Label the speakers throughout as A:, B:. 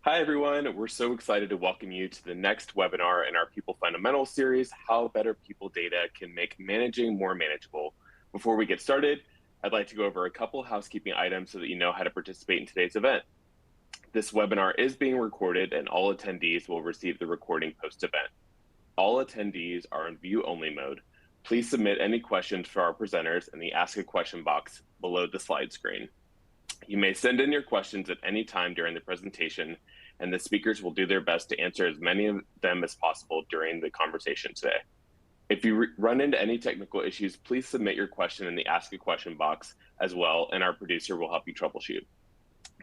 A: Hi, everyone. We're so excited to welcome you to the next webinar in our People Fundamentals series, How Better People Data Can Make Managing More Manageable. Before we get started, I'd like to go over a couple housekeeping items so that you know how to participate in today's event. This webinar is being recorded and all attendees will receive the recording post-event. All attendees are in view-only mode. Please submit any questions for our presenters in the Ask a Question box below the slide screen. You may send in your questions at any time during the presentation, and the speakers will do their best to answer as many of them as possible during the conversation today. If you run into any technical issues, please submit your question in the Ask a Question box as well, and our producer will help you troubleshoot.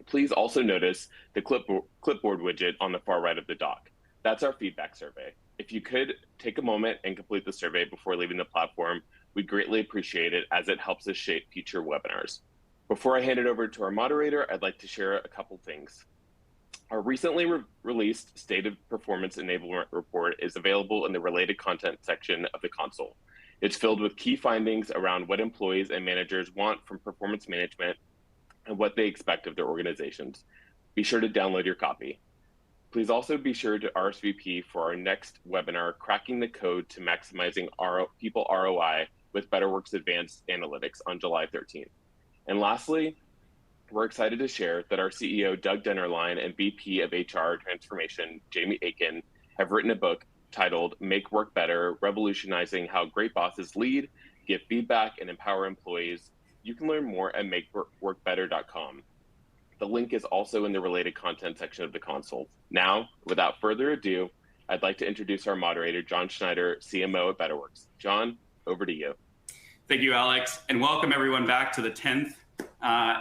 A: Please also notice the clipboard widget on the far right of the dock. That's our feedback survey. If you could take a moment and complete the survey before leaving the platform, we'd greatly appreciate it as it helps us shape future webinars. Before I hand it over to our moderator, I'd like to share a couple things. Our recently released State of Performance Enablement Report is available in the related content section of the console. It's filled with key findings around what employees and managers want from performance management and what they expect of their organizations. Be sure to download your copy. Please also be sure to RSVP for our next webinar, Cracking the Code to Maximizing People ROI with BetterWorks Advanced Analytics on July 13th. And lastly, we're excited to share that our CEO, Doug Dennerlein, and VP of HR Transformation, Jamie Aiken, have written a book titled Make Work Better, Revolutionizing How Great Bosses Lead, Give Feedback, and Empower Employees. You can learn more at makeworkbetter.com. The link is also in the related content section of the console. Now, without further ado, I'd like to introduce our moderator, John Schneider, CMO at BetterWorks. John, over to you.
B: Thank you, Alex, and welcome everyone back to the 10th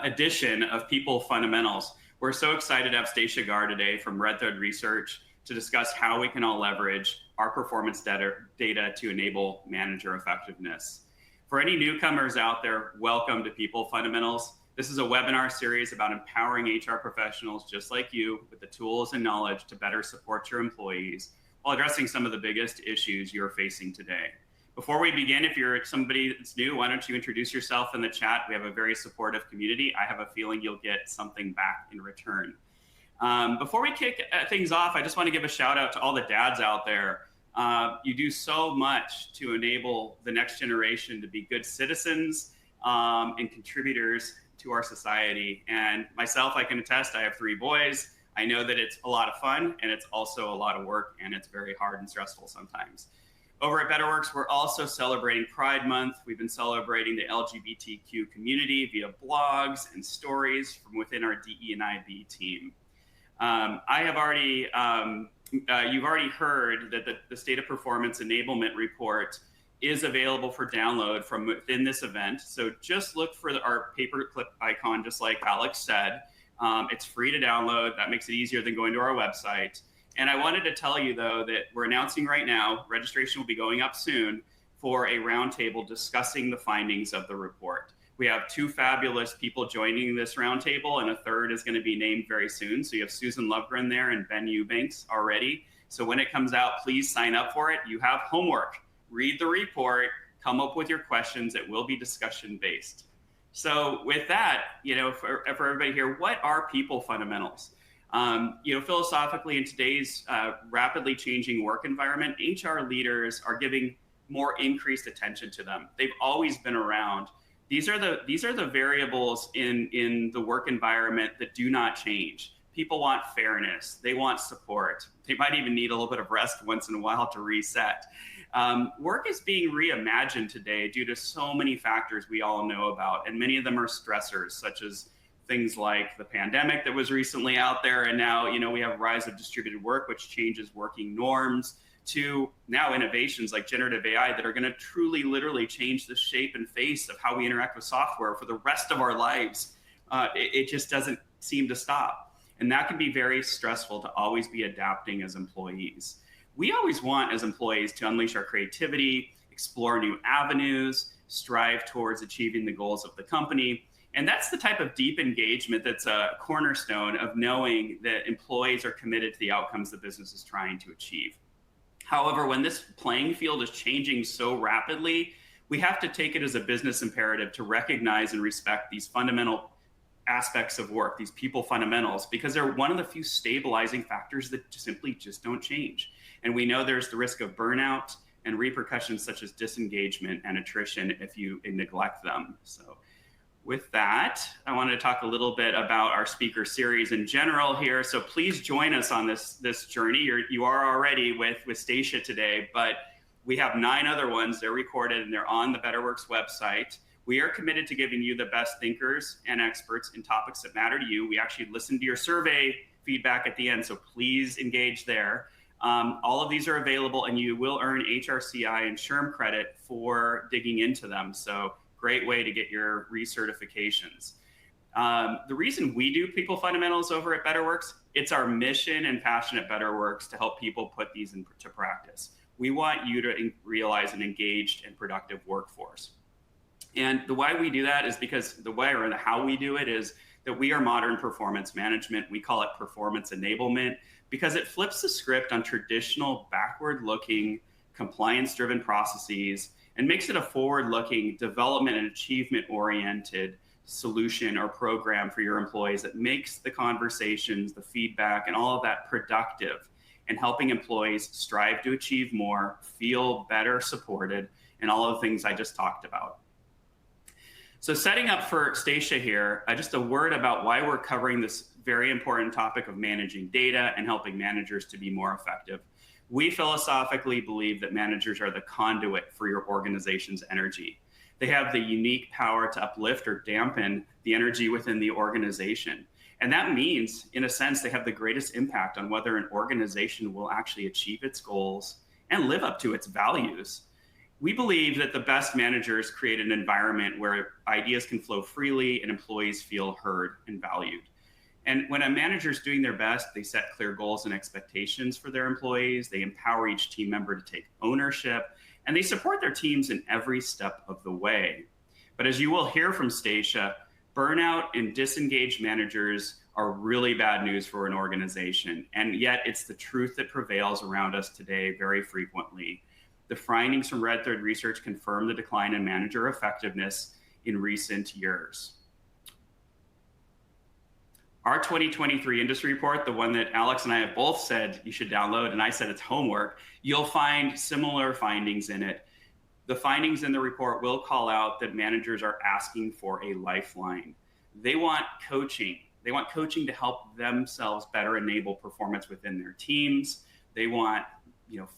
B: edition of People Fundamentals. We're so excited to have Stacia Garr today from RedThread Research to discuss how we can all leverage our performance data to enable manager effectiveness. For any newcomers out there, welcome to People Fundamentals. This is a webinar series about empowering HR professionals just like you with the tools and knowledge to better support your employees while addressing some of the biggest issues you're facing today. Before we begin, if you're somebody that's new, why don't you introduce yourself in the chat? We have a very supportive community. I have a feeling you'll get something back in return. Before we kick things off, I just want to give a shout out to all the dads out there. You do so much to enable the next generation to be good citizens and contributors to our society. And myself, I can attest, I have 3 boys. I know that it's a lot of fun and it's also a lot of work and it's very hard and stressful sometimes. Over at BetterWorks, we're also celebrating Pride Month. We've been celebrating the LGBTQ community via blogs and stories from within our DE&IB team. You've already heard that the State of Performance Enablement Report is available for download from within this event. So just look for our paperclip icon, just like Alex said. It's free to download. That makes it easier than going to our website. And I wanted to tell you, though, that we're announcing right now, registration will be going up soon for a roundtable discussing the findings of the report. We have 2 fabulous people joining this roundtable, and a third is going to be named very soon. So you have Susan Lovegren there and Ben Eubanks already. So when it comes out, please sign up for it. You have homework. Read the report, come up with your questions. It will be discussion-based. So with that, for everybody here, what are people fundamentals? Philosophically, in today's rapidly changing work environment, HR leaders are giving more increased attention to them. They've always been around. These are the variables in the work environment that do not change. People want fairness. They want support. They might even need a little bit of rest once in a while to reset. Work is being reimagined today due to so many factors we all know about, and many of them are stressors, such as things like the pandemic that was recently out there, and now we have rise of distributed work, which changes working norms, to now innovations like generative AI that are going to truly, literally change the shape and face of how we interact with software for the rest of our lives. It just doesn't seem to stop, and that can be very stressful to always be adapting as employees. We always want, as employees, to unleash our creativity, explore new avenues, strive towards achieving the goals of the company. And that's the type of deep engagement that's a cornerstone of knowing that employees are committed to the outcomes the business is trying to achieve. However, when this playing field is changing so rapidly, we have to take it as a business imperative to recognize and respect these fundamental aspects of work, these people fundamentals, because they're one of the few stabilizing factors that simply just don't change. And we know there's the risk of burnout and repercussions such as disengagement and attrition if you neglect them. So with that, I wanted to talk a little bit about our speaker series in general here. So please join us on this journey. You are already with Stacia today, but we have 9 other ones. They're recorded and they're on the BetterWorks website. We are committed to giving you the best thinkers and experts in topics that matter to you. We actually listened to your survey feedback at the end, so please engage there. All of these are available, and you will earn HRCI and SHRM credit for digging into them. So great way to get your recertifications. The reason we do people fundamentals over at BetterWorks, it's our mission and passion at BetterWorks to help people put these into practice. We want you to realize an engaged and productive workforce. And the why we do that is because the way or the how we do it is that we are modern performance management. We call it performance enablement because it flips the script on traditional backward-looking, compliance-driven processes and makes it a forward-looking, development and achievement-oriented solution or program for your employees that makes the conversations, the feedback, and all of that productive and helping employees strive to achieve more, feel better supported, and all of the things I just talked about. So setting up for Stacia here, just a word about why we're covering this very important topic of managing data and helping managers to be more effective. We philosophically believe that managers are the conduit for your organization's energy. They have the unique power to uplift or dampen the energy within the organization. And that means, in a sense, they have the greatest impact on whether an organization will actually achieve its goals and live up to its values. We believe that the best managers create an environment where ideas can flow freely and employees feel heard and valued. And when a manager is doing their best, they set clear goals and expectations for their employees. They empower each team member to take ownership, and they support their teams in every step of the way. But as you will hear from Stacia, burnout and disengaged managers are really bad news for an organization. And yet it's the truth that prevails around us today very frequently. The findings from RedThread research confirm the decline in manager effectiveness in recent years. Our 2023 industry report, the one that Alex and I have both said you should download, and I said it's homework, you'll find similar findings in it. The findings in the report will call out that managers are asking for a lifeline. They want coaching. They want coaching to help themselves better enable performance within their teams. They want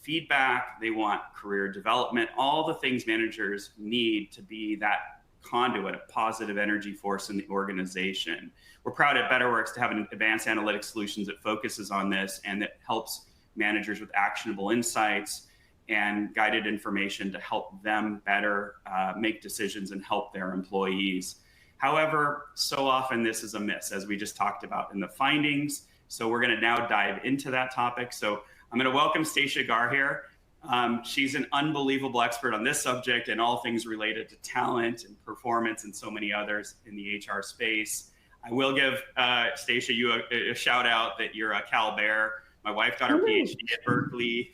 B: feedback, they want career development, all the things managers need to be that conduit, a positive energy force in the organization. We're proud at BetterWorks to have an advanced analytics solutions that focuses on this and that helps managers with actionable insights and guided information to help them better make decisions and help their employees. However, so often this is a miss, as we just talked about in the findings. So we're going to now dive into that topic. So I'm going to welcome Stacia Garr here. She's an unbelievable expert on this subject and all things related to talent and performance and so many others in the HR space. I will give Stacia you a shout out that you're a Cal Bear. My wife got her PhD at Berkeley.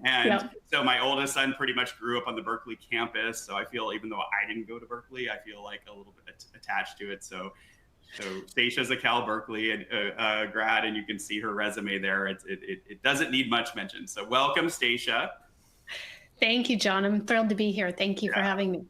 B: And so my oldest son pretty much grew up on the Berkeley campus. So I feel, even though I didn't go to Berkeley, I feel like a little bit attached to it. So Stacia's a Cal Berkeley grad, and you can see her resume there. It doesn't need much mention. So welcome, Stacia.
C: Thank you, John. I'm thrilled to be here. Thank you for having me.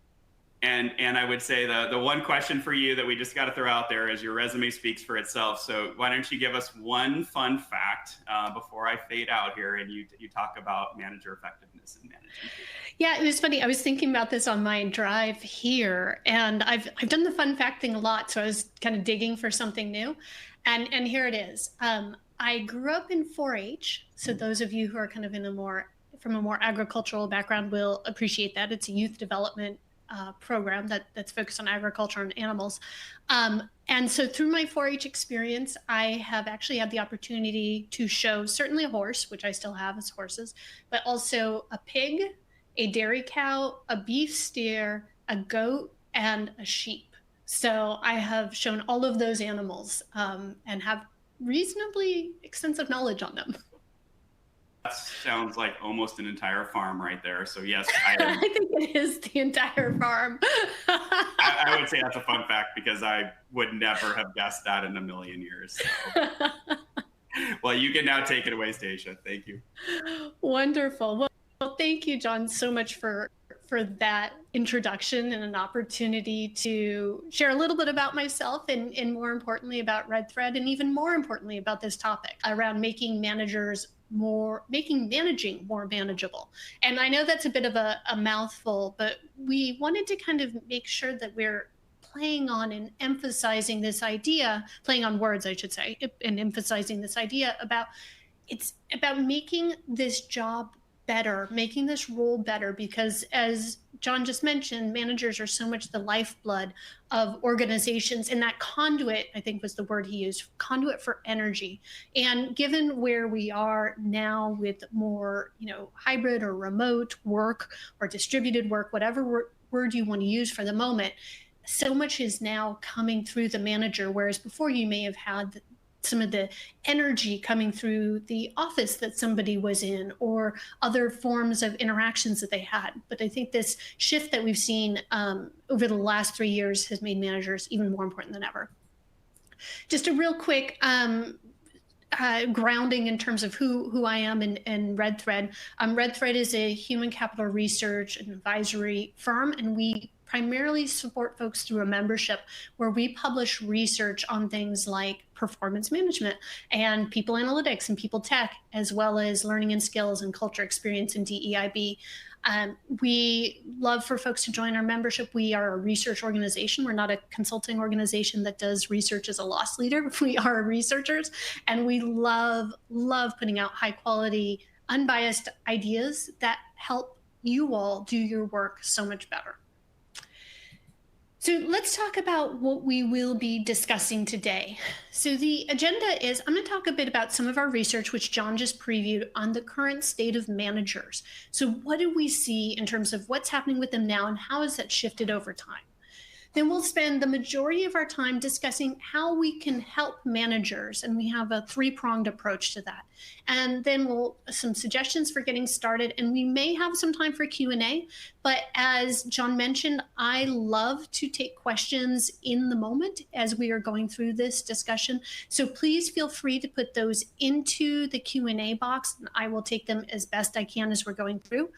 B: And I would say the one question for you that we just got to throw out there is your resume speaks for itself. So why don't you give us one fun fact before I fade out here and you talk about manager effectiveness and management?
C: Yeah, it was funny. I was thinking about this on my drive here, and I've done the fun fact thing a lot. So I was kind of digging for something new, and here it is. I grew up in 4-H. So those of you who are kind of from a more agricultural background will appreciate that. It's a youth development program that's focused on agriculture and animals. And so through my 4-H experience, I have actually had the opportunity to show certainly a horse, which I still have as horses, but also a pig, a dairy cow, a beef steer, a goat, and a sheep. So I have shown all of those animals and have reasonably extensive knowledge on them.
B: sounds like almost an entire farm right there. So yes, I
C: think it is the entire farm.
B: I would say that's a fun fact because I would never have guessed that in a million years. So. Well, you can now take it away, Stacia. Thank you.
C: Wonderful. Well, thank you, John, so much for that introduction and an opportunity to share a little bit about myself and more importantly about RedThread, and even more importantly about this topic around making managing more manageable. And I know that's a bit of a mouthful, but we wanted to kind of make sure that we're playing on and emphasizing this idea, playing on words, I should say, and emphasizing this idea about it's about making this job better, making this role better, because as John just mentioned, managers are so much the lifeblood of organizations, and that conduit, I think was the word he used, conduit for energy. And given where we are now with more, hybrid or remote work or distributed work, whatever word you want to use for the moment, so much is now coming through the manager, whereas before you may have had some of the energy coming through the office that somebody was in or other forms of interactions that they had. But I think this shift that we've seen over the last 3 years has made managers even more important than ever. Just a real quick grounding in terms of who I am and RedThread. RedThread is a human capital research and advisory firm, and we primarily support folks through a membership where we publish research on things like performance management and people analytics and people tech, as well as learning and skills and culture experience and DEIB. We love for folks to join our membership. We are a research organization. We're not a consulting organization that does research as a loss leader. We are researchers, and we love putting out high quality, unbiased ideas that help you all do your work so much better. So let's talk about what we will be discussing today. So the agenda is, I'm going to talk a bit about some of our research, which John just previewed, on the current state of managers. So what do we see in terms of what's happening with them now and how has that shifted over time? Then we'll spend the majority of our time discussing how we can help managers, and we have a three-pronged approach to that. And then some suggestions for getting started, and we may have some time for Q&A, but as John mentioned, I love to take questions in the moment as we are going through this discussion. So please feel free to put those into the Q&A box, and I will take them as best I can as we're going through.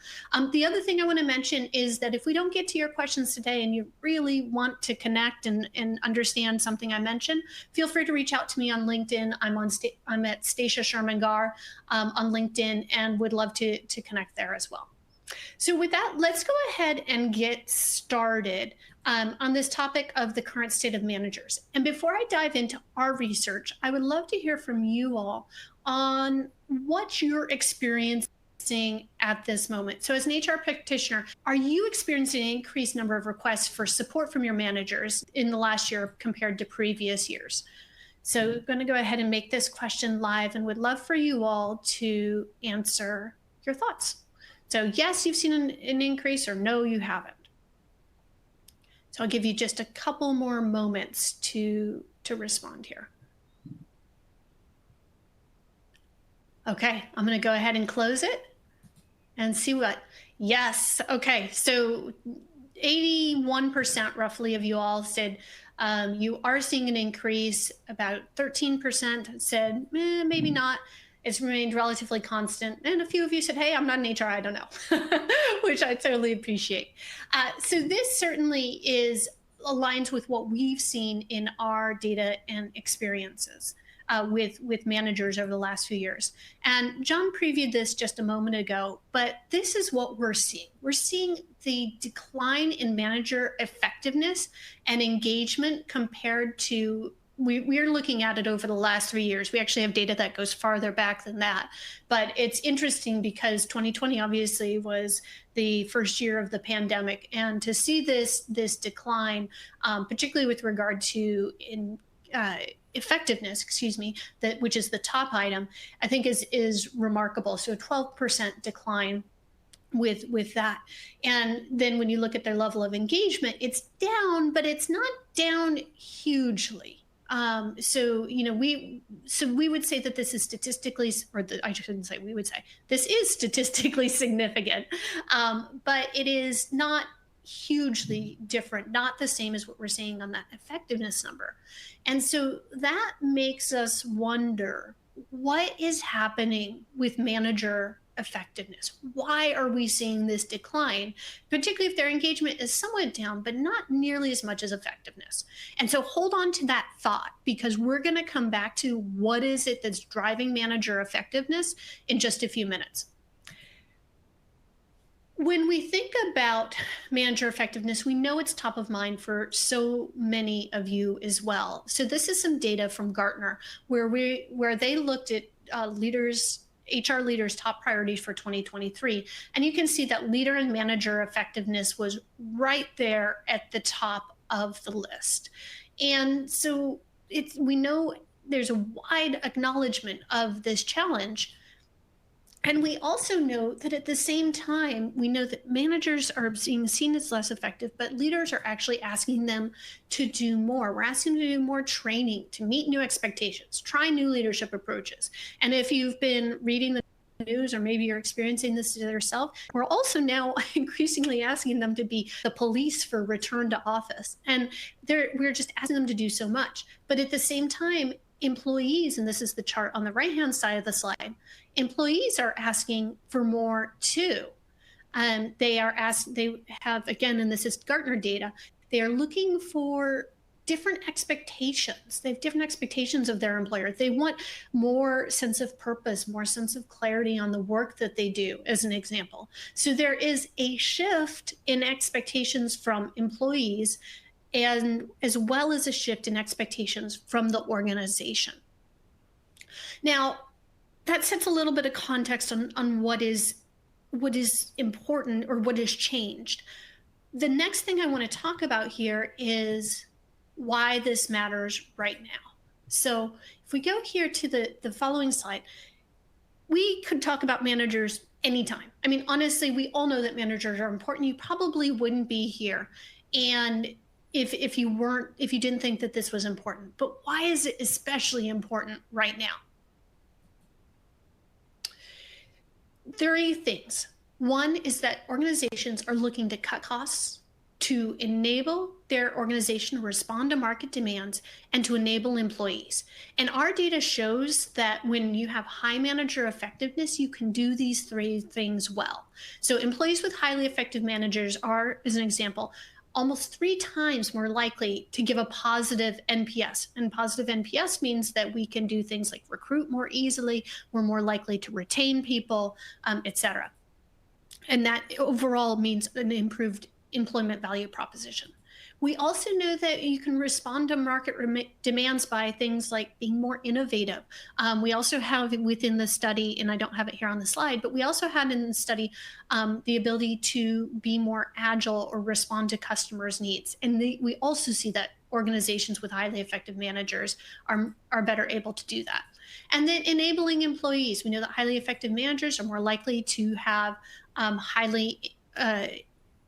C: The other thing I want to mention is that if we don't get to your questions today and you really want to connect and understand something I mentioned, feel free to reach out to me on LinkedIn. I'm at Stacia Garr on LinkedIn, and would love to connect there as well. So with that, let's go ahead and get started on this topic of the current state of managers. And before I dive into our research, I would love to hear from you all on what you're experiencing at this moment. So as an HR practitioner, are you experiencing an increased number of requests for support from your managers in the last year compared to previous years? So I'm going to go ahead and make this question live and would love for you all to answer your thoughts. So yes, you've seen an increase, or no, you haven't. So I'll give you just a couple more moments to respond here. Okay, I'm going to go ahead and close it and see what. Yes, okay, so 81% roughly of you all said you are seeing an increase. About 13% said maybe not. It's remained relatively constant. And a few of you said, hey, I'm not in HR, I don't know, which I totally appreciate. So this certainly aligns with what we've seen in our data and experiences with managers over the last few years. And John previewed this just a moment ago, but this is what we're seeing. We're seeing the decline in manager effectiveness and engagement compared to we're looking at it over the last 3 years. We actually have data that goes farther back than that. But it's interesting because 2020 obviously was the first year of the pandemic. And to see this decline, particularly with regard to effectiveness, which is the top item, I think is remarkable. So a 12% decline with that. And then when you look at their level of engagement, it's down, but it's not down hugely. So, we would say that this is statistically, I shouldn't say we would say, this is statistically significant, but it is not hugely different, not the same as what we're seeing on that effectiveness number. And so that makes us wonder, what is happening with manager effectiveness? Why are we seeing this decline, particularly if their engagement is somewhat down, but not nearly as much as effectiveness? And so hold on to that thought, because we're going to come back to what is it that's driving manager effectiveness in just a few minutes. When we think about manager effectiveness, we know it's top of mind for so many of you as well. So this is some data from Gartner where they looked at HR leaders' top priorities for 2023. And you can see that leader and manager effectiveness was right there at the top of the list. And so we know there's a wide acknowledgement of this challenge. And we also know that at the same time, we know that managers are being seen as less effective, but leaders are actually asking them to do more. We're asking them to do more training, to meet new expectations, try new leadership approaches. And if you've been reading the news, or maybe you're experiencing this yourself, we're also now increasingly asking them to be the police for return to office. And we're just asking them to do so much. But at the same time, employees, and this is the chart on the right-hand side of the slide, employees are asking for more too. They have, again, and this is Gartner data, they are looking for different expectations. They have different expectations of their employer. They want more sense of purpose, more sense of clarity on the work that they do, as an example. So there is a shift in expectations from employees, and as well as a shift in expectations from the organization. Now, that sets a little bit of context on what is important, or what has changed. The next thing I want to talk about here is why this matters right now. So if we go here to the following slide, we could talk about managers anytime. I mean, honestly, we all know that managers are important. You probably wouldn't be here And if you didn't think that this was important. But why is it especially important right now? 3 things. One is that organizations are looking to cut costs, to enable their organization to respond to market demands, and to enable employees. And our data shows that when you have high manager effectiveness, you can do these 3 things well. So employees with highly effective managers are, as an example, almost 3 times more likely to give a positive NPS. And positive NPS means that we can do things like recruit more easily, we're more likely to retain people, et cetera. And that overall means an improved employment value proposition. We also know that you can respond to market demands by things like being more innovative. We also have within the study, and I don't have it here on the slide, but we also had in the study the ability to be more agile or respond to customers' needs. And we also see that organizations with highly effective managers are better able to do that. And then enabling employees. We know that highly effective managers are more likely to have highly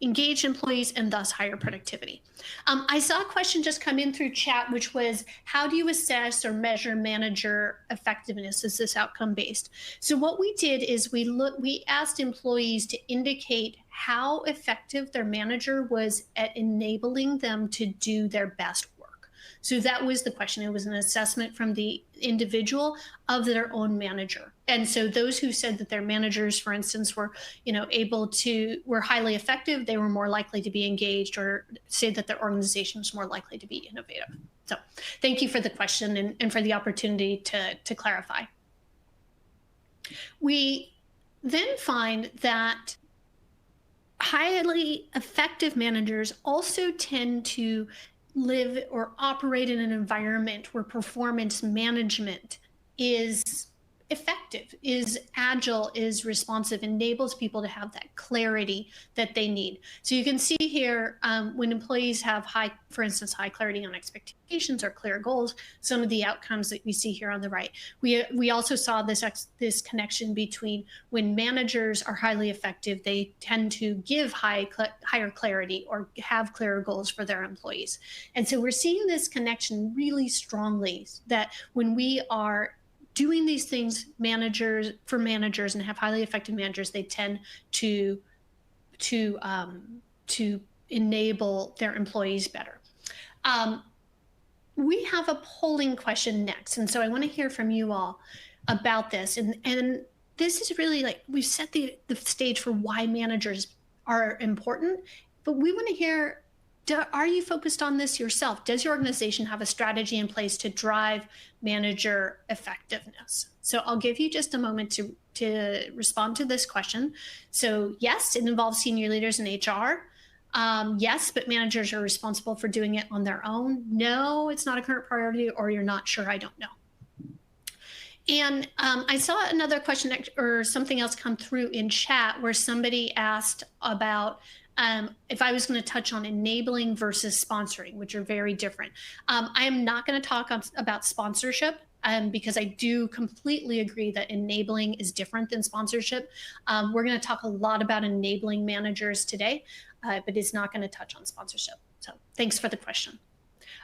C: engaged employees and thus higher productivity. I saw a question just come in through chat, which was, how do you assess or measure manager effectiveness? Is this outcome based? So what we did is we asked employees to indicate how effective their manager was at enabling them to do their best work. So that was the question. It was an assessment from the individual of their own manager. And so those who said that their managers, for instance, were were highly effective, they were more likely to be engaged, or say that their organization was more likely to be innovative. So thank you for the question and for the opportunity to clarify. We then find that highly effective managers also tend to live or operate in an environment where performance management is effective, is agile, is responsive, enables people to have that clarity that they need. So you can see here, when employees have high, for instance, high clarity on expectations or clear goals, some of the outcomes that we see here on the right. We also saw this connection between when managers are highly effective, they tend to give higher clarity or have clearer goals for their employees. And so we're seeing this connection really strongly, that when we are doing these things for managers and have highly effective managers, they tend to enable their employees better. We have a polling question next, and so I want to hear from you all about this. And this is really like, we've set the stage for why managers are important, but we want to hear, are you focused on this yourself? Does your organization have a strategy in place to drive manager effectiveness? So I'll give you just a moment to respond to this question. So yes, it involves senior leaders in HR. Yes, but managers are responsible for doing it on their own. No, it's not a current priority, or you're not sure, I don't know. And I saw another question or something else come through in chat where somebody asked about if I was going to touch on enabling versus sponsoring, which are very different. I am not going to talk about sponsorship because I do completely agree that enabling is different than sponsorship. We're going to talk a lot about enabling managers today, but it's not going to touch on sponsorship. So thanks for the question.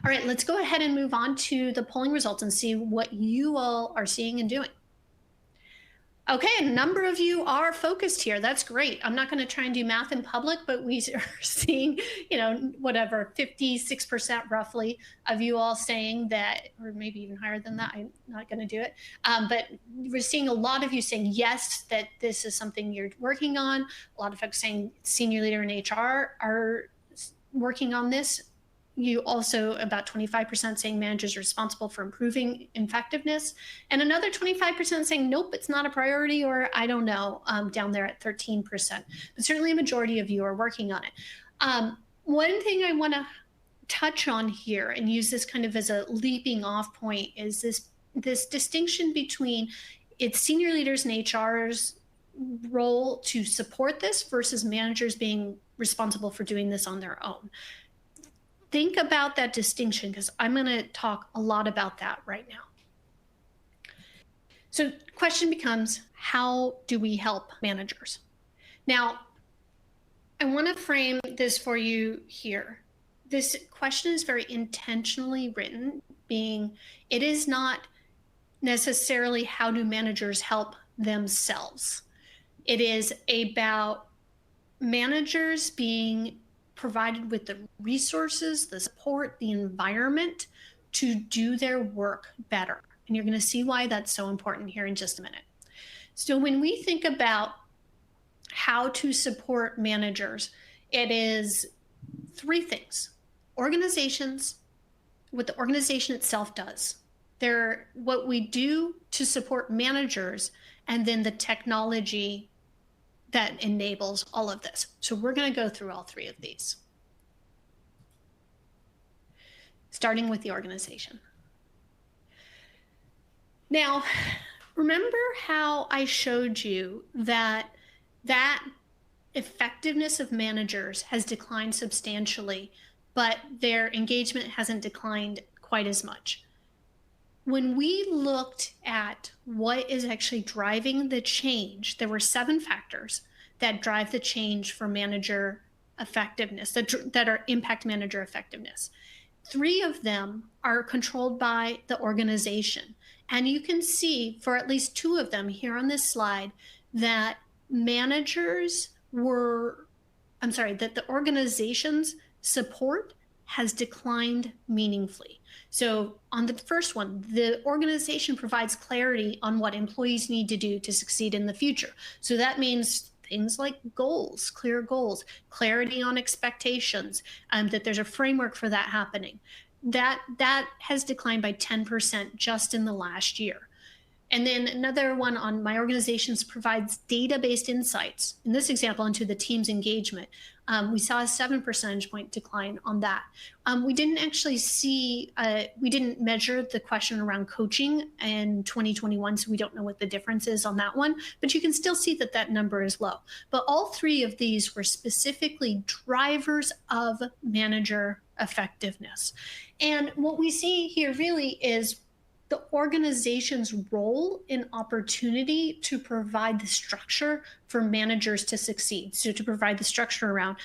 C: All right, let's go ahead and move on to the polling results and see what you all are seeing and doing. Okay, a number of you are focused here. That's great. I'm not going to try and do math in public, but we are seeing, whatever, 56% roughly of you all saying that, or maybe even higher than that. I'm not going to do it. But we're seeing a lot of you saying yes, that this is something you're working on. A lot of folks saying senior leader in HR are working on this. You also, about 25% saying managers are responsible for improving effectiveness, and another 25% saying nope, it's not a priority, or I don't know, down there at 13%. But certainly a majority of you are working on it. One thing I want to touch on here and use this kind of as a leaping off point is this distinction between it's senior leaders and HR's role to support this versus managers being responsible for doing this on their own. Think about that distinction, because I'm going to talk a lot about that right now. So the question becomes, how do we help managers? Now, I want to frame this for you here. This question is very intentionally written, being it is not necessarily how do managers help themselves. It is about managers being provided with the resources, the support, the environment to do their work better. And you're going to see why that's so important here in just a minute. So when we think about how to support managers, it is three things: organizations, what the organization itself does, what we do to support managers, and then the technology that enables all of this. So we're going to go through all three of these, starting with the organization. Now, remember how I showed you that effectiveness of managers has declined substantially, but their engagement hasn't declined quite as much. When we looked at what is actually driving the change, there were 7 factors that drive the change for manager effectiveness, that are impact manager effectiveness. 3 of them are controlled by the organization. And you can see for at least 2 of them here on this slide that that the organization's support has declined meaningfully. So on the first one, the organization provides clarity on what employees need to do to succeed in the future. So that means things like goals, clear goals, clarity on expectations, that there's a framework for that happening. That has declined by 10% just in the last year. And then another one on my organizations provides data-based insights, in this example, into the team's engagement. We saw a 7 percentage point decline on that. We didn't actually see, we didn't measure the question around coaching in 2021, so we don't know what the difference is on that one, but you can still see that that number is low. But all three of these were specifically drivers of manager effectiveness. And what we see here really is the organization's role in opportunity to provide the structure for managers to succeed. So to provide the structure around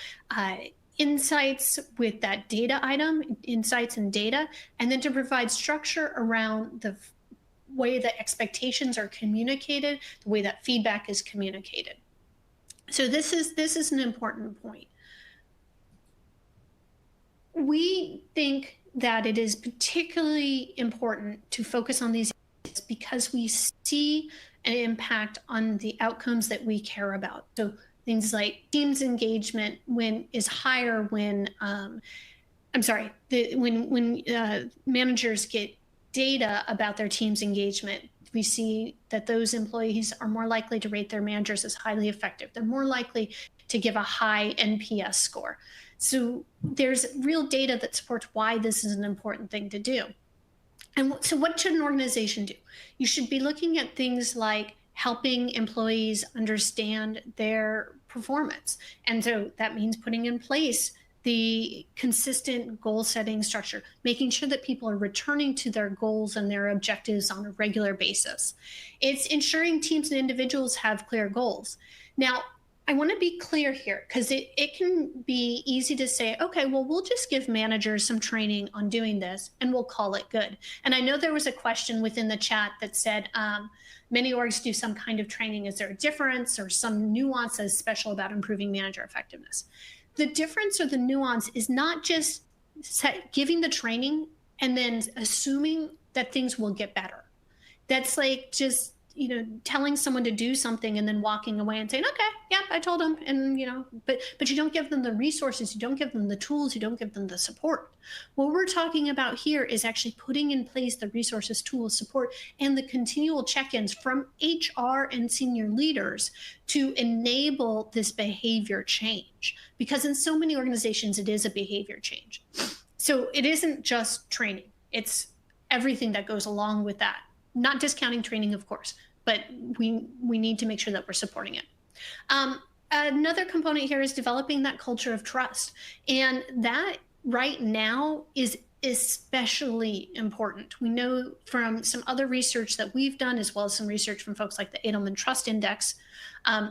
C: insights with that data item, insights and data, and then to provide structure around the way that expectations are communicated, the way that feedback is communicated. So this is an important point. We think that it is particularly important to focus on these areas because we see an impact on the outcomes that we care about. So things like teams engagement is higher when managers get data about their team's engagement. We see that those employees are more likely to rate their managers as highly effective. They're more likely to give a high NPS score. So there's real data that supports why this is an important thing to do. And so what should an organization do? You should be looking at things like helping employees understand their performance. And so that means putting in place the consistent goal setting structure, making sure that people are returning to their goals and their objectives on a regular basis. It's ensuring teams and individuals have clear goals. Now, I want to be clear here because it can be easy to say, okay, well, we'll just give managers some training on doing this and we'll call it good. And I know there was a question within the chat that said, many orgs do some kind of training. Is there a difference or some nuance that's special about improving manager effectiveness? The difference or the nuance is not just giving the training and then assuming that things will get better. That's like just telling someone to do something and then walking away and saying, okay, yeah, I told them. And, but you don't give them the resources, you don't give them the tools, you don't give them the support. What we're talking about here is actually putting in place the resources, tools, support, and the continual check-ins from HR and senior leaders to enable this behavior change. Because in so many organizations, it is a behavior change. So it isn't just training, it's everything that goes along with that. Not discounting training, of course, but we need to make sure that we're supporting it. Another component here is developing that culture of trust. And that right now is especially important. We know from some other research that we've done, as well as some research from folks like the Edelman Trust Index.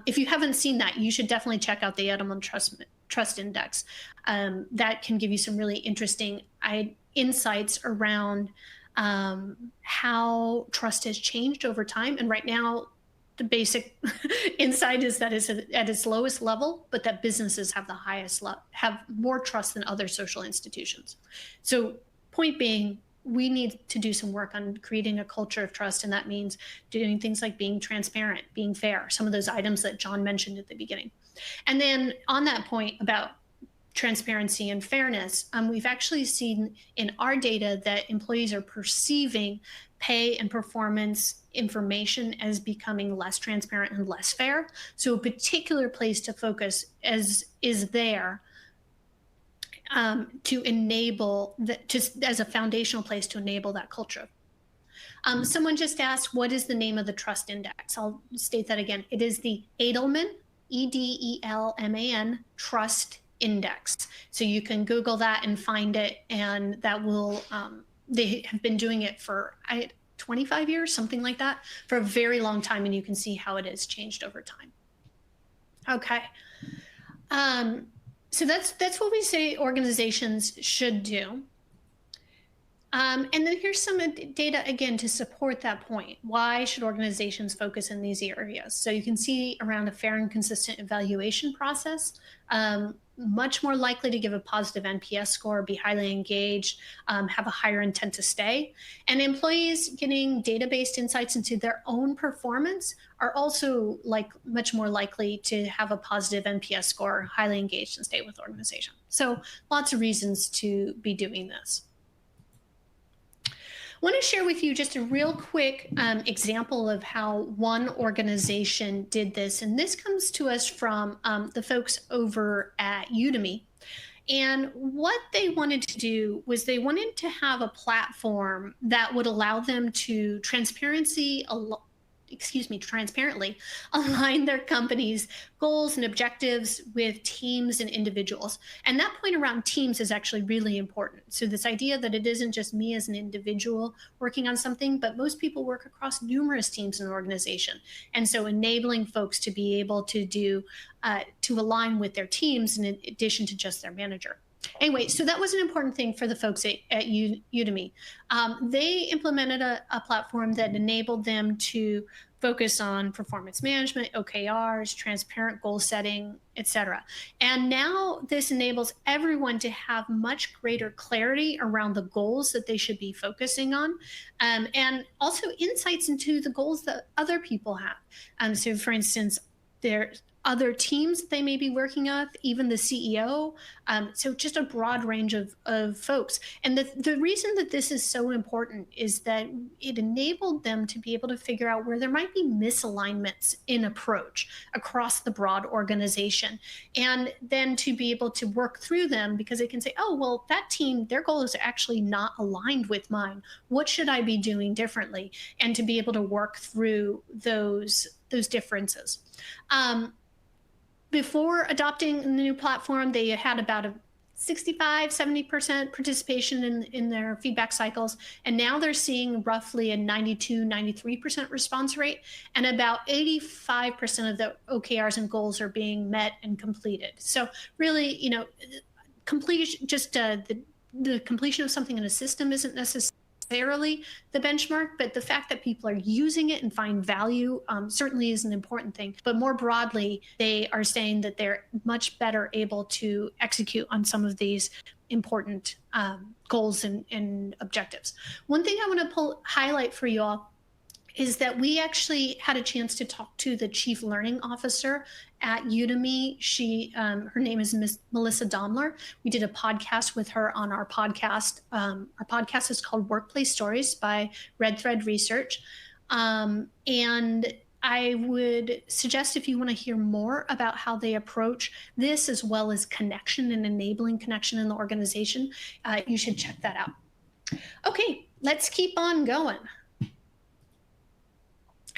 C: If you haven't seen that, you should definitely check out the Edelman Trust Index. That can give you some really interesting insights around how trust has changed over time. And right now, the basic insight is that it's at its lowest level, but that businesses have the highest have more trust than other social institutions. So point being, we need to do some work on creating a culture of trust. And that means doing things like being transparent, being fair, some of those items that John mentioned at the beginning. And then on that point about transparency and fairness, we've actually seen in our data that employees are perceiving pay and performance information as becoming less transparent and less fair. So a particular place to focus is there to enable that, just as a foundational place to enable that culture. Someone just asked, what is the name of the trust index? I'll state that again. It is the Edelman, Edelman Trust Index. So you can Google that and find it, and that will, they have been doing it for 25 years, something like that, for a very long time, and you can see how it has changed over time. Okay. So that's what we say organizations should do. And then here's some data, again, to support that point. Why should organizations focus in these areas? So you can see around a fair and consistent evaluation process, much more likely to give a positive NPS score, be highly engaged, have a higher intent to stay. And employees getting data-based insights into their own performance are also much more likely to have a positive NPS score, highly engaged, and stay with the organization. So lots of reasons to be doing this. want to share with you just a real quick example of how one organization did this. And this comes to us from the folks over at Udemy. And what they wanted to do was they wanted to have a platform that would allow them to transparently align their company's goals and objectives with teams and individuals. And that point around teams is actually really important. So this idea that it isn't just me as an individual working on something, but most people work across numerous teams in an organization. And so enabling folks to be able to to align with their teams in addition to just their manager. Anyway, so that was an important thing for the folks at Udemy. They implemented a platform that enabled them to focus on performance management, OKRs, transparent goal setting, etc. And now this enables everyone to have much greater clarity around the goals that they should be focusing on, and also insights into the goals that other people have. So for instance, there's other teams they may be working with, even the CEO. So just a broad range of folks. And the reason that this is so important is that it enabled them to be able to figure out where there might be misalignments in approach across the broad organization. And then to be able to work through them, because they can say, oh, well, that team, their goal is actually not aligned with mine. What should I be doing differently? And to be able to work through those differences. Before adopting the new platform, they had about a 65-70% participation in their feedback cycles. And now they're seeing roughly a 92-93% response rate. And about 85% of the OKRs and goals are being met and completed. So really, completion, just the completion of something in a system isn't necessarily the benchmark, but the fact that people are using it and find value certainly is an important thing. But more broadly, they are saying that they're much better able to execute on some of these important goals and objectives. One thing I want to highlight for you all is that we actually had a chance to talk to the chief learning officer at Udemy. Her name is Miss Melissa Domler. We did a podcast with her on our podcast. Our podcast is called Workplace Stories by RedThread Research. And I would suggest, if you want to hear more about how they approach this, as well as connection and enabling connection in the organization, you should check that out. Okay, let's keep on going.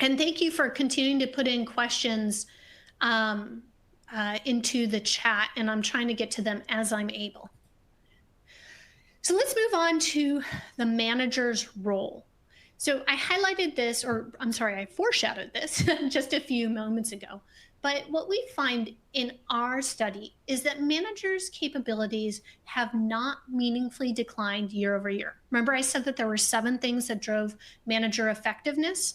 C: And thank you for continuing to put in questions into the chat, and I'm trying to get to them as I'm able. So let's move on to the manager's role. So I highlighted this, or I'm sorry, I foreshadowed this just a few moments ago. But what we find in our study is that managers' capabilities have not meaningfully declined year over year. Remember, I said that there were 7 things that drove manager effectiveness?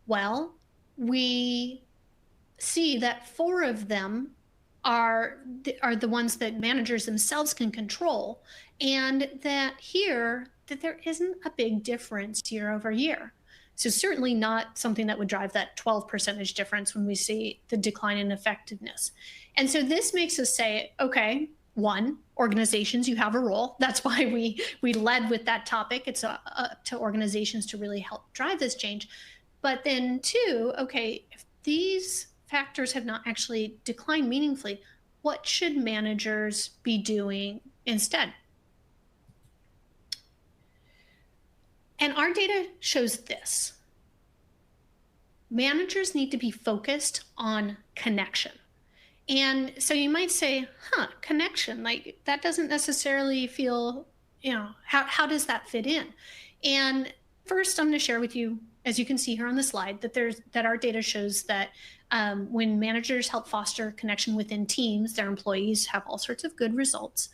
C: Well, we see that 4 of them are the ones that managers themselves can control, and that there isn't a big difference year over year. So certainly not something that would drive that 12% difference when we see the decline in effectiveness. And so this makes us say, okay, 1, organizations, you have a role. That's why we led with that topic. It's up to organizations to really help drive this change. But then 2, okay, if these factors have not actually declined meaningfully, what should managers be doing instead? And our data shows this. Managers need to be focused on connection. And so you might say, connection, like that doesn't necessarily feel, how does that fit in? And first, I'm going to share with you, as you can see here on the slide, that our data shows that when managers help foster connection within teams, their employees have all sorts of good results.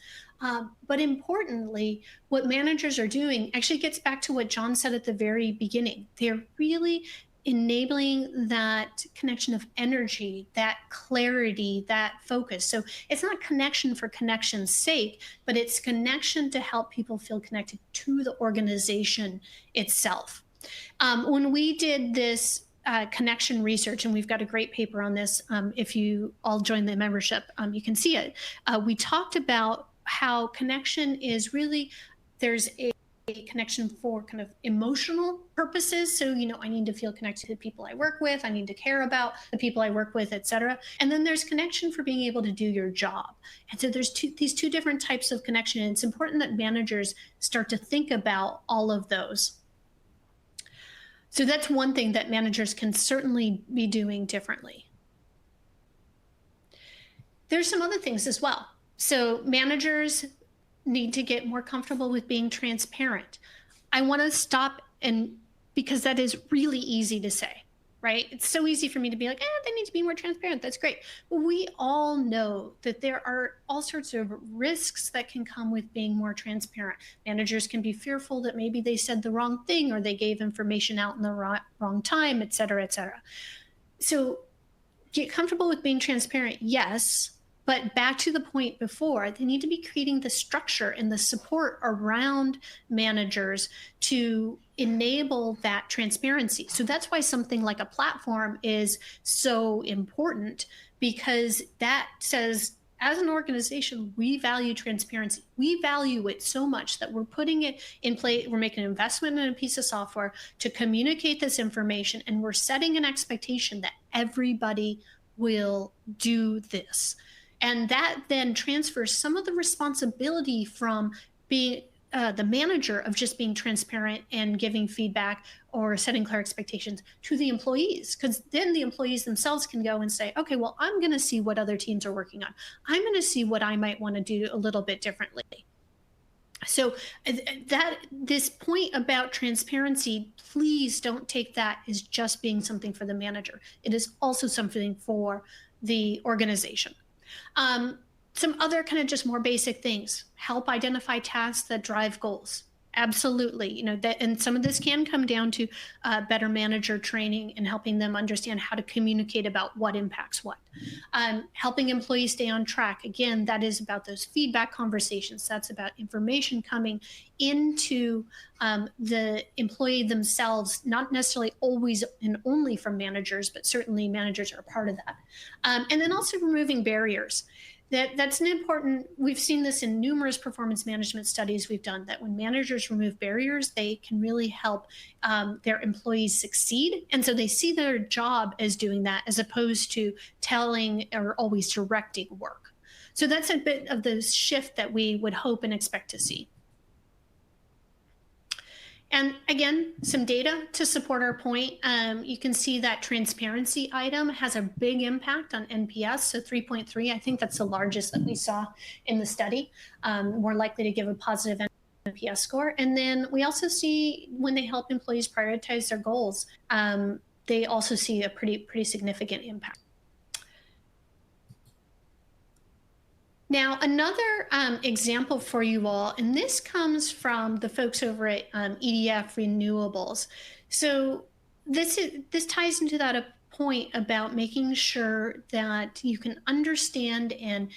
C: But importantly, what managers are doing actually gets back to what John said at the very beginning. They're really enabling that connection of energy, that clarity, that focus. So it's not connection for connection's sake, but it's connection to help people feel connected to the organization itself. When we did this connection research, and we've got a great paper on this, if you all join the membership, you can see it. We talked about how connection is really, there's a connection for kind of emotional purposes. So, I need to feel connected to the people I work with. I need to care about the people I work with, et cetera. And then there's connection for being able to do your job. And so there's these two different types of connection. And it's important that managers start to think about all of those. So that's one thing that managers can certainly be doing differently. There's some other things as well. So managers need to get more comfortable with being transparent. I want to stop, and because that is really easy to say, right? It's so easy for me to be like, they need to be more transparent. That's great. But we all know that there are all sorts of risks that can come with being more transparent. Managers can be fearful that maybe they said the wrong thing or they gave information out in the wrong time, et cetera, et cetera. So get comfortable with being transparent, yes. But back to the point before, they need to be creating the structure and the support around managers to enable that transparency. So that's why something like a platform is so important, because that says, as an organization, we value transparency. We value it so much that we're putting it in place. We're making an investment in a piece of software to communicate this information, and we're setting an expectation that everybody will do this. And that then transfers some of the responsibility from being the manager of just being transparent and giving feedback or setting clear expectations to the employees, because then the employees themselves can go and say, okay, well, I'm going to see what other teams are working on. I'm going to see what I might want to do a little bit differently. So this point about transparency, please don't take that as just being something for the manager. It is also something for the organization. Some other kind of just more basic things: help identify tasks that drive goals. Absolutely. And some of this can come down to better manager training and helping them understand how to communicate about what impacts what. Helping employees stay on track. Again, that is about those feedback conversations. That's about information coming into the employee themselves, not necessarily always and only from managers, but certainly managers are a part of that. And then also removing barriers. That's an important, we've seen this in numerous performance management studies we've done, that when managers remove barriers, they can really help their employees succeed. And so they see their job as doing that, as opposed to telling or always directing work. So that's a bit of the shift that we would hope and expect to see. And again, some data to support our point. You can see that transparency item has a big impact on NPS. So 3.3, I think that's the largest that we saw in the study, more likely to give a positive NPS score. And then we also see when they help employees prioritize their goals, they also see a pretty significant impact. Now, another example for you all, and this comes from the folks over at EDF Renewables. So this ties into that point about making sure that you can understand and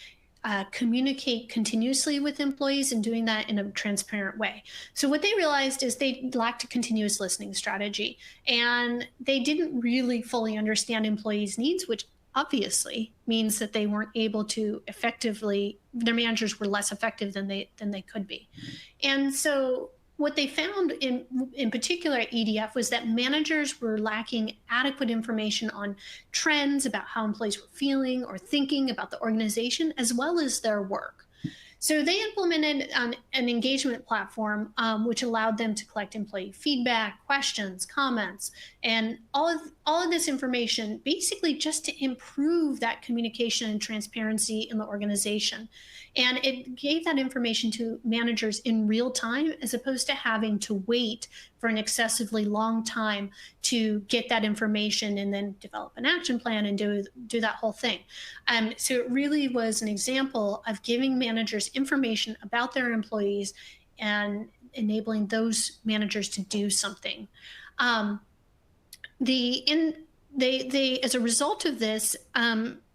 C: communicate continuously with employees, and doing that in a transparent way. So what they realized is they lacked a continuous listening strategy, and they didn't really fully understand employees' needs, which obviously means that they weren't able to effectively, their managers were less effective than they could be. And so what they found in particular at EDF was that managers were lacking adequate information on trends about how employees were feeling or thinking about the organization, as well as their work. So they implemented an engagement platform, which allowed them to collect employee feedback, questions, comments, and all of this information, basically just to improve that communication and transparency in the organization. And it gave that information to managers in real time, as opposed to having to wait for an excessively long time to get that information and then develop an action plan and do that whole thing. So it really was an example of giving managers information about their employees and enabling those managers to do something. As a result of this,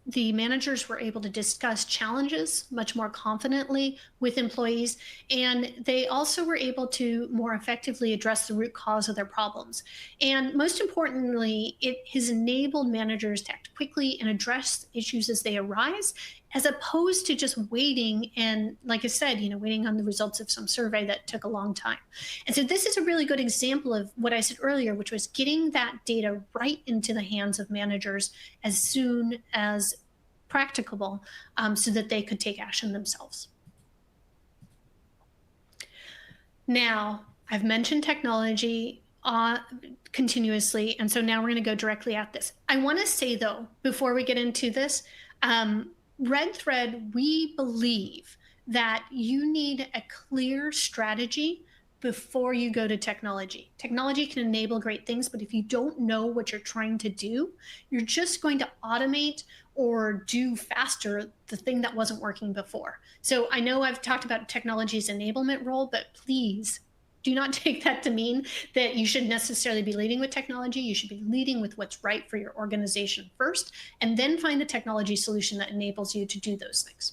C: the managers were able to discuss challenges much more confidently with employees, and they also were able to more effectively address the root cause of their problems. And most importantly, it has enabled managers to act quickly and address issues as they arise, as opposed to just waiting and, like I said, waiting on the results of some survey that took a long time. And so this is a really good example of what I said earlier, which was getting that data right into the hands of managers as soon as practicable, so that they could take action themselves. Now, I've mentioned technology continuously, and so now we're going to go directly at this. I want to say, though, before we get into this, RedThread, we believe that you need a clear strategy before you go to technology. Technology can enable great things, but if you don't know what you're trying to do, you're just going to automate or do faster the thing that wasn't working before. So I know I've talked about technology's enablement role, but please do not take that to mean that you should necessarily be leading with technology. You should be leading with what's right for your organization first, and then find the technology solution that enables you to do those things.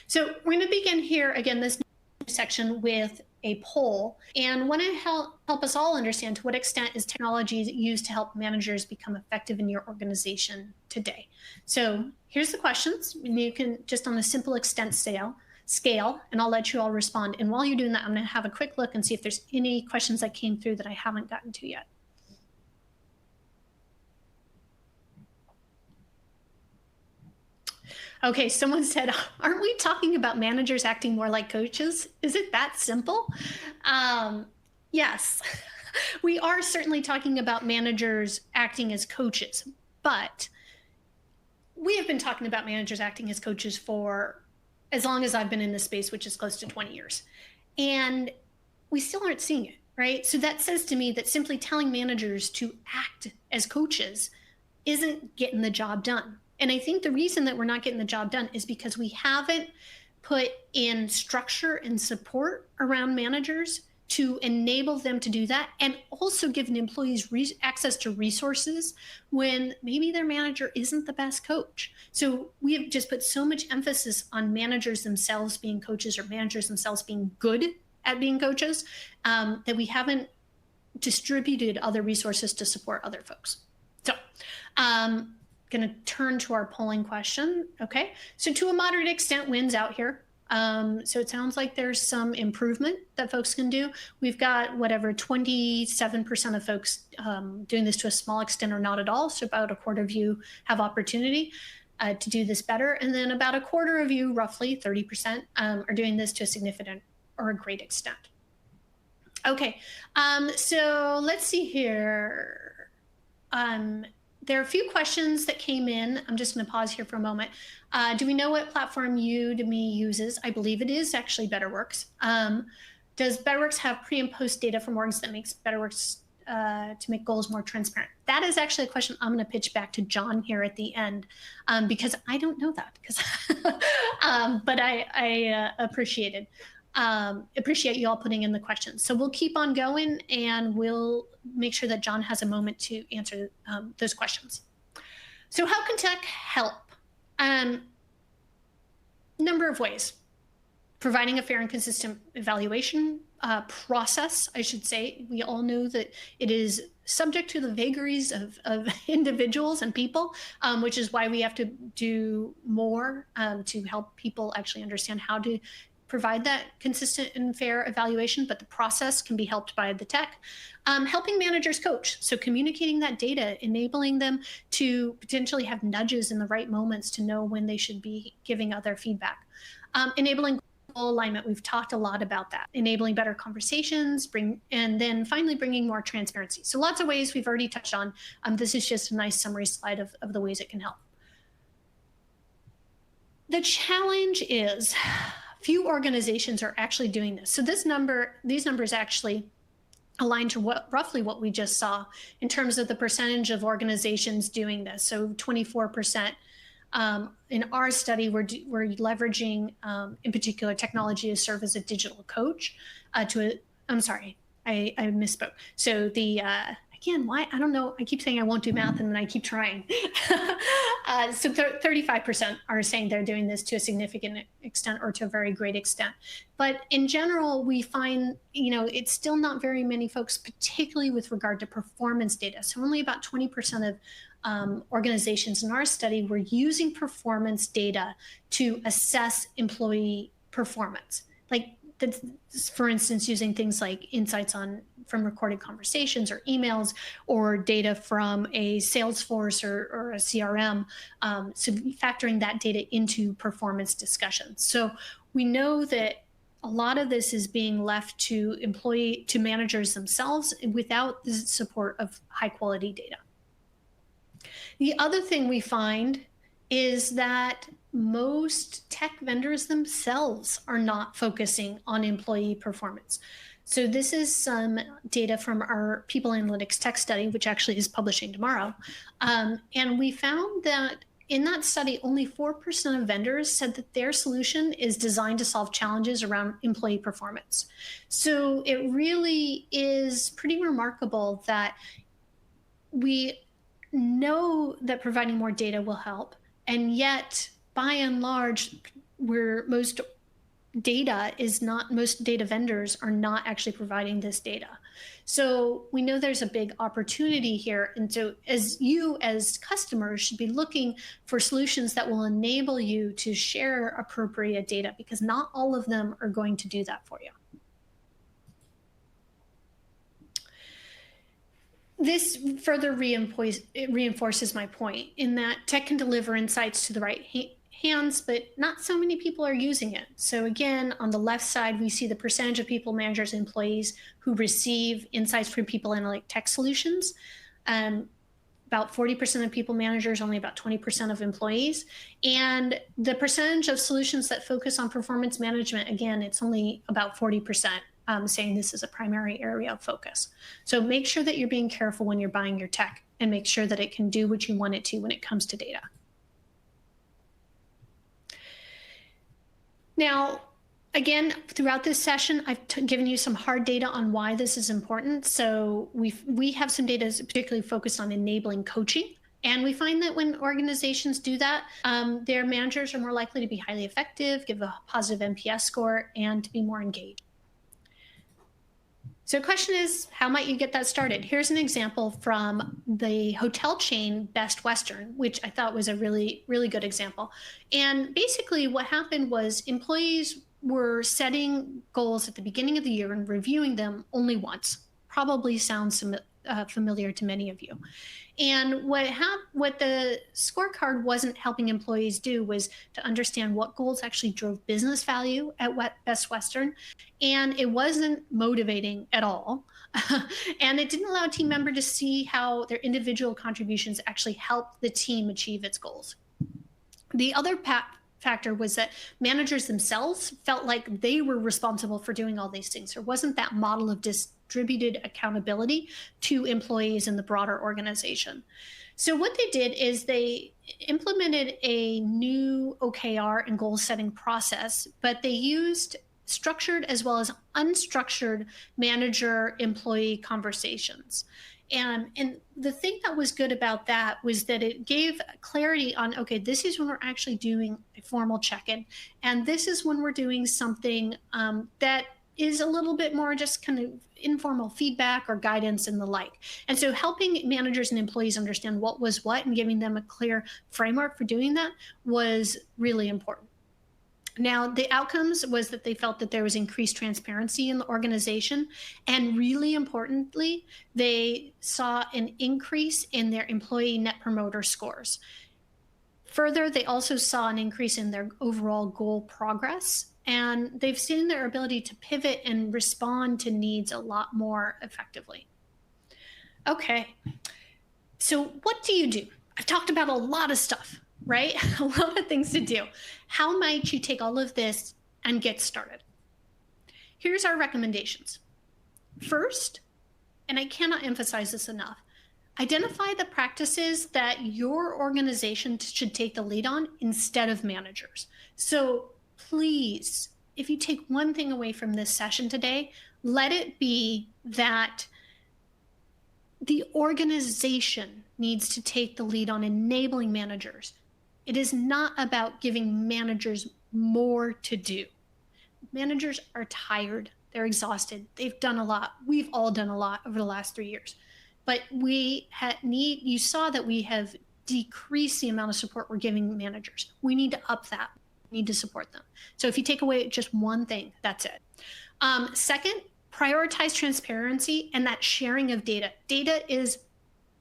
C: So we're going to begin here, again, this section with a poll, and want to help us all understand to what extent is technology used to help managers become effective in your organization today. So here's the questions. You can just on a simple extent scale, and I'll let you all respond. And while you're doing that, I'm going to have a quick look and see if there's any questions that came through that I haven't gotten to yet. Okay, someone said, aren't we talking about managers acting more like coaches? Is it that simple? Yes, we are certainly talking about managers acting as coaches, but we have been talking about managers acting as coaches for as long as I've been in this space, which is close to 20 years. And we still aren't seeing it, right? So that says to me that simply telling managers to act as coaches isn't getting the job done. And I think the reason that we're not getting the job done is because we haven't put in structure and support around managers to enable them to do that, and also giving employees access to resources when maybe their manager isn't the best coach. So we have just put so much emphasis on managers themselves being coaches, or managers themselves being good at being coaches, that we haven't distributed other resources to support other folks. So going to turn to our polling question. Okay, so to a moderate extent, wins out here. So it sounds like there's some improvement that folks can do. We've got 27% of folks doing this to a small extent or not at all. So about a quarter of you have opportunity to do this better. And then about a quarter of you, roughly 30%, are doing this to a significant or a great extent. Okay, so let's see here. There are a few questions that came in. I'm just going to pause here for a moment. Do we know what platform Udemy uses? I believe it is actually BetterWorks. Does BetterWorks have pre and post data from orgs that makes BetterWorks to make goals more transparent? That is actually a question I'm going to pitch back to John here at the end, because I don't know that. But I appreciate it. Appreciate you all putting in the questions. So we'll keep on going, and we'll make sure that John has a moment to answer those questions. So how can tech help? Number of ways. Providing a fair and consistent evaluation process, I should say. We all know that it is subject to the vagaries of individuals and people, which is why we have to do more to help people actually understand how to provide that consistent and fair evaluation, but the process can be helped by the tech. Helping managers coach, so communicating that data, enabling them to potentially have nudges in the right moments to know when they should be giving other feedback. Enabling goal alignment, we've talked a lot about that. Enabling better conversations, and then finally bringing more transparency. So lots of ways we've already touched on. This is just a nice summary slide of the ways it can help. The challenge is few organizations are actually doing this. So these numbers actually align to roughly what we just saw in terms of the percentage of organizations doing this. So 24%. In our study, we're leveraging, in particular, technology to serve as a digital coach I'm sorry, I misspoke. So again, why? I don't know. I keep saying I won't do math, and then I keep trying. So 35% are saying they're doing this to a significant extent or to a very great extent. But in general, we find, it's still not very many folks, particularly with regard to performance data. So only about 20% of organizations in our study were using performance data to assess employee performance. Like, for instance, using things like insights from recorded conversations or emails or data from a Salesforce or a CRM, so factoring that data into performance discussions. So we know that a lot of this is being left to managers themselves without the support of high quality data. The other thing we find is that most tech vendors themselves are not focusing on employee performance. So this is some data from our People Analytics Tech Study, which actually is publishing tomorrow. And we found that in that study, only 4% of vendors said that their solution is designed to solve challenges around employee performance. So it really is pretty remarkable that we know that providing more data will help, and yet by and large, most data vendors are not actually providing this data. So we know there's a big opportunity here. And so as customers should be looking for solutions that will enable you to share appropriate data, because not all of them are going to do that for you. This further reinforces my point in that tech can deliver insights to the right hands, but not so many people are using it. So again, on the left side, we see the percentage of people managers and employees who receive insights from people analytic tech solutions. About 40% of people managers, only about 20% of employees. And the percentage of solutions that focus on performance management, again, it's only about 40%. Saying this is a primary area of focus. So make sure that you're being careful when you're buying your tech and make sure that it can do what you want it to when it comes to data. Now, again, throughout this session, I've given you some hard data on why this is important. So we have some data particularly focused on enabling coaching. And we find that when organizations do that, their managers are more likely to be highly effective, give a positive NPS score, and to be more engaged. So the question is, how might you get that started? Here's an example from the hotel chain Best Western, which I thought was a really, really good example. And basically what happened was employees were setting goals at the beginning of the year and reviewing them only once. Probably sounds familiar to many of you. And what the scorecard wasn't helping employees do was to understand what goals actually drove business value at Best Western. And it wasn't motivating at all. And it didn't allow a team member to see how their individual contributions actually helped the team achieve its goals. The other factor was that managers themselves felt like they were responsible for doing all these things. There wasn't that model of distributed accountability to employees in the broader organization. So what they did is they implemented a new OKR and goal setting process, but they used structured as well as unstructured manager-employee conversations. And the thing that was good about that was that it gave clarity on, okay, this is when we're actually doing a formal check-in, and this is when we're doing something that is a little bit more just kind of informal feedback or guidance and the like. And so helping managers and employees understand what was what and giving them a clear framework for doing that was really important. Now, the outcomes was that they felt that there was increased transparency in the organization. And really importantly, they saw an increase in their employee net promoter scores. Further, they also saw an increase in their overall goal progress. And they've seen their ability to pivot and respond to needs a lot more effectively. Okay, so what do you do? I've talked about a lot of stuff, right? A lot of things to do. How might you take all of this and get started? Here's our recommendations. First, and I cannot emphasize this enough, identify the practices that your organization should take the lead on instead of managers. So please, if you take one thing away from this session today, let it be that the organization needs to take the lead on enabling managers. It is not about giving managers more to do. Managers are tired. They're exhausted. They've done a lot. We've all done a lot over the last 3 years. But you saw that we have decreased the amount of support we're giving managers. We need to up that. We need to support them. So if you take away just one thing, that's it. Second, prioritize transparency and that sharing of data. Data is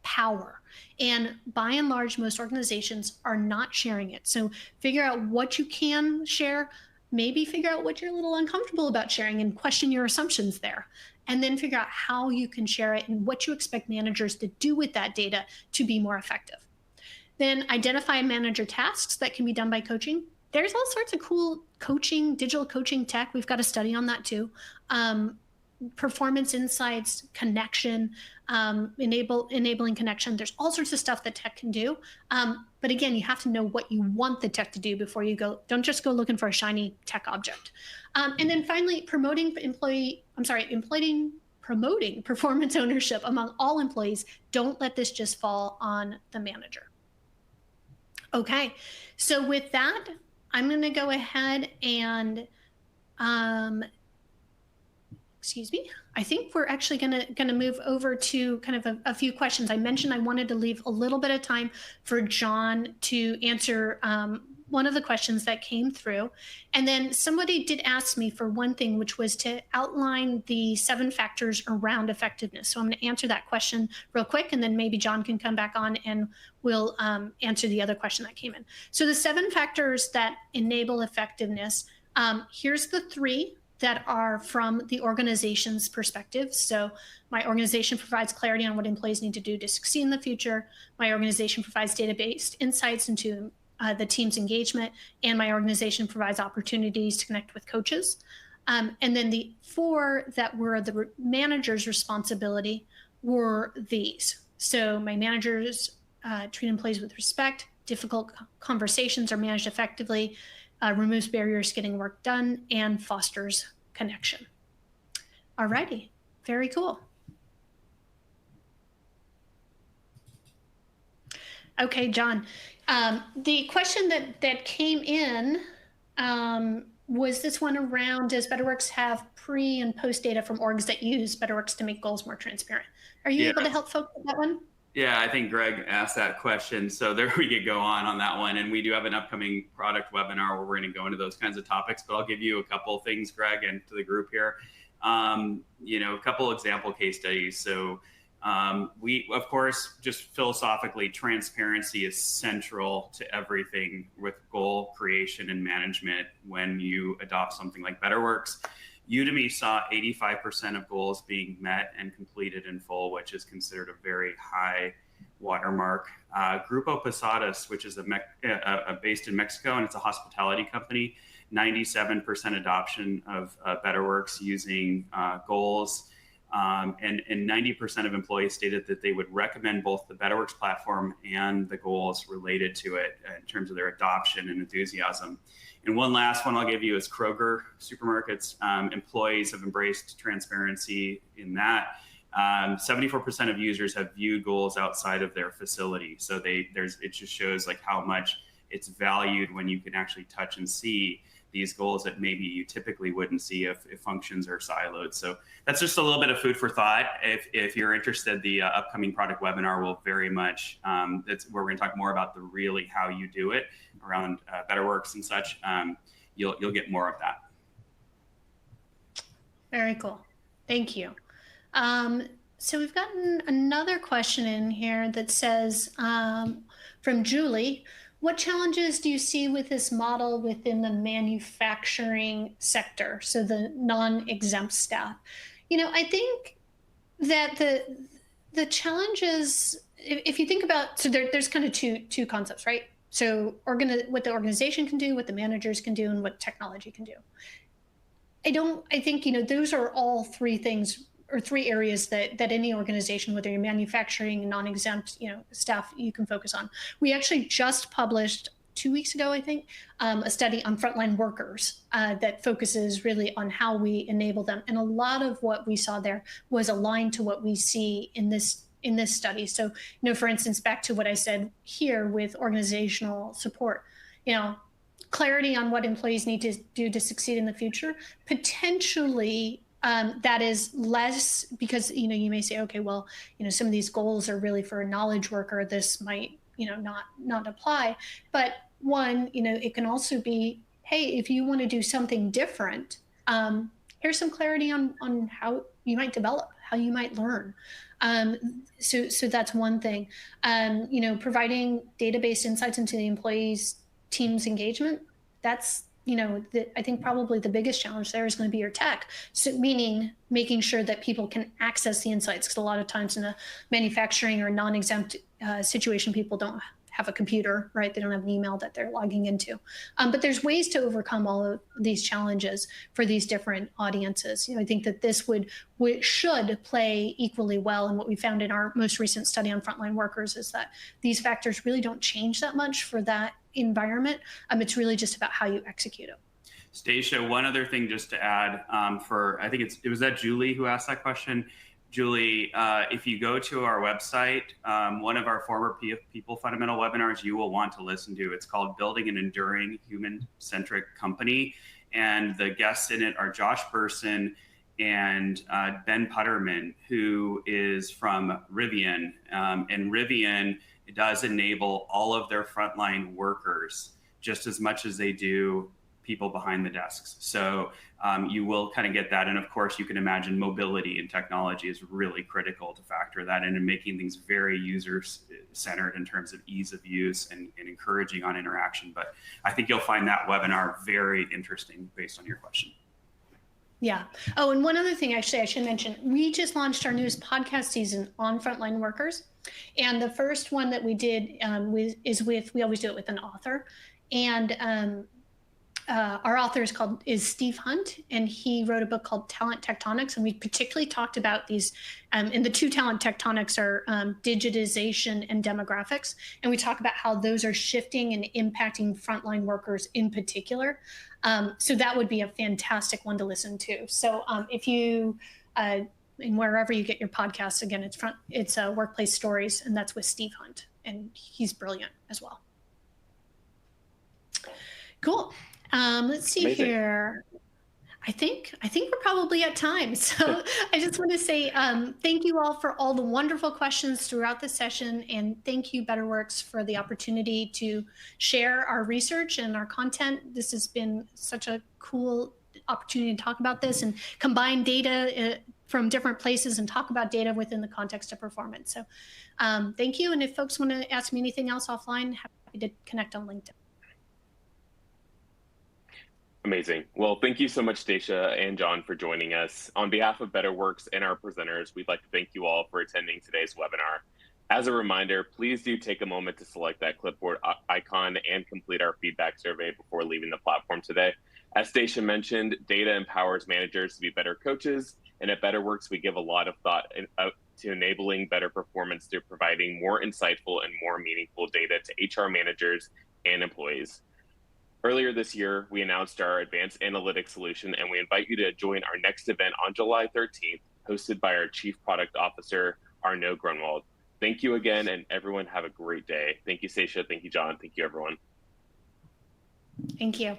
C: power. And by and large, most organizations are not sharing it. So figure out what you can share, maybe figure out what you're a little uncomfortable about sharing and question your assumptions there. And then figure out how you can share it and what you expect managers to do with that data to be more effective. Then identify manager tasks that can be done by coaching. There's all sorts of cool coaching, digital coaching tech. We've got a study on that too. Performance insights, connection, enabling connection. There's all sorts of stuff that tech can do. But again, you have to know what you want the tech to do before you go. Don't just go looking for a shiny tech object. And then finally, promoting performance ownership among all employees. Don't let this just fall on the manager. Okay, so with that, I'm going to go ahead and excuse me. I think we're actually going to move over to kind of a few questions. I mentioned I wanted to leave a little bit of time for John to answer one of the questions that came through. And then somebody did ask me for one thing, which was to outline the 7 factors around effectiveness. So I'm going to answer that question real quick, and then maybe John can come back on and we'll answer the other question that came in. So the 7 factors that enable effectiveness, here's the 3 that are from the organization's perspective. So my organization provides clarity on what employees need to do to succeed in the future. My organization provides data-based insights into the team's engagement, and my organization provides opportunities to connect with coaches. And then the 4 that were the manager's responsibility were these. So my managers treat employees with respect, difficult conversations are managed effectively, removes barriers to getting work done, and fosters connection. All righty, very cool. Okay, John, the question that came in was this one around, does BetterWorks have pre and post data from orgs that use BetterWorks to make goals more transparent? Are you able to help folks with that one?
B: Yeah, I think Greg asked that question. So there we could go on that one. And we do have an upcoming product webinar where we're going to go into those kinds of topics, but I'll give you a couple of things, Greg, and to the group here. A couple example case studies. So we, of course, just philosophically, transparency is central to everything with goal creation and management when you adopt something like BetterWorks. Udemy saw 85% of goals being met and completed in full, which is considered a very high watermark. Grupo Posadas, which is based in Mexico, and it's a hospitality company, 97% adoption of BetterWorks using goals. And 90% of employees stated that they would recommend both the BetterWorks platform and the goals related to it in terms of their adoption and enthusiasm. And one last one I'll give you is Kroger supermarkets. Employees have embraced transparency in that. 74% of users have viewed goals outside of their facility. So it just shows like how much it's valued when you can actually touch and see these goals that maybe you typically wouldn't see if functions are siloed. So that's just a little bit of food for thought. If you're interested, the upcoming product webinar will very much, that's where we're gonna talk more about the really how you do it around BetterWorks and such. You'll get more of that.
C: Very cool, thank you. So we've gotten another question in here that says, from Julie, what challenges do you see with this model within the manufacturing sector, so the non-exempt staff? I think that the challenges, if you think about, so there's kind of two concepts, right? So what the organization can do, what the managers can do, and what technology can do. I think those are all 3 things or 3 areas that any organization, whether you're manufacturing, non-exempt, staff, you can focus on. We actually just published 2 weeks ago, I think, a study on frontline workers that focuses really on how we enable them. And a lot of what we saw there was aligned to what we see in this in this study. So, for instance, back to what I said here with organizational support, clarity on what employees need to do to succeed in the future, potentially that is less, because you may say, okay, well, some of these goals are really for a knowledge worker. This might not apply. But one, it can also be, hey, if you want to do something different, here's some clarity on how you might develop, how you might learn. So that's one thing. Providing database insights into the employees' team's engagement. That's I think probably the biggest challenge there is going to be your tech. So meaning making sure that people can access the insights, because a lot of times in a manufacturing or non-exempt situation, people don't have a computer, right? They don't have an email that they're logging into. But there's ways to overcome all of these challenges for these different audiences. I think that this should play equally well. And what we found in our most recent study on frontline workers is that these factors really don't change that much for that environment. It's really just about how you execute it.
B: Stacia, one other thing just to add, I think it was that Julie who asked that question. Julie, if you go to our website, one of our former People Fundamental webinars you will want to listen to, it's called Building an Enduring Human-Centric Company. And the guests in it are Josh Burson and Ben Putterman, who is from Rivian. And Rivian does enable all of their frontline workers just as much as they do people behind the desks. So you will kind of get that. And of course, you can imagine mobility and technology is really critical to factor that in and making things very user-centered in terms of ease of use and encouraging on interaction. But I think you'll find that webinar very interesting based on your question.
C: Yeah. Oh, and one other thing, actually, I should mention, we just launched our newest podcast season on frontline workers. And the first one that we did we always do it with an author. And our author is Steve Hunt, and he wrote a book called Talent Tectonics. And we particularly talked about these, and the two talent tectonics are digitization and demographics. And we talk about how those are shifting and impacting frontline workers in particular. So that would be a fantastic one to listen to. So if you, and wherever you get your podcasts, again, it's Workplace Stories, and that's with Steve Hunt, and he's brilliant as well. Cool. Let's see. Amazing. Here. I think we're probably at time. So I just want to say thank you all for all the wonderful questions throughout the session. And thank you, BetterWorks, for the opportunity to share our research and our content. This has been such a cool opportunity to talk about this and combine data from different places and talk about data within the context of performance. So thank you. And if folks want to ask me anything else offline, happy to connect on LinkedIn.
A: Amazing. Well, thank you so much, Stacia and John, for joining us. On behalf of BetterWorks and our presenters, we'd like to thank you all for attending today's webinar. As a reminder, please do take a moment to select that clipboard icon and complete our feedback survey before leaving the platform today. As Stacia mentioned, data empowers managers to be better coaches, and at BetterWorks, we give a lot of thought to enabling better performance through providing more insightful and more meaningful data to HR managers and employees. Earlier this year, we announced our advanced analytics solution, and we invite you to join our next event on July 13th, hosted by our Chief Product Officer, Arnaud Grunwald. Thank you again, and everyone have a great day. Thank you, Stacia. Thank you, John. Thank you, everyone.
C: Thank you.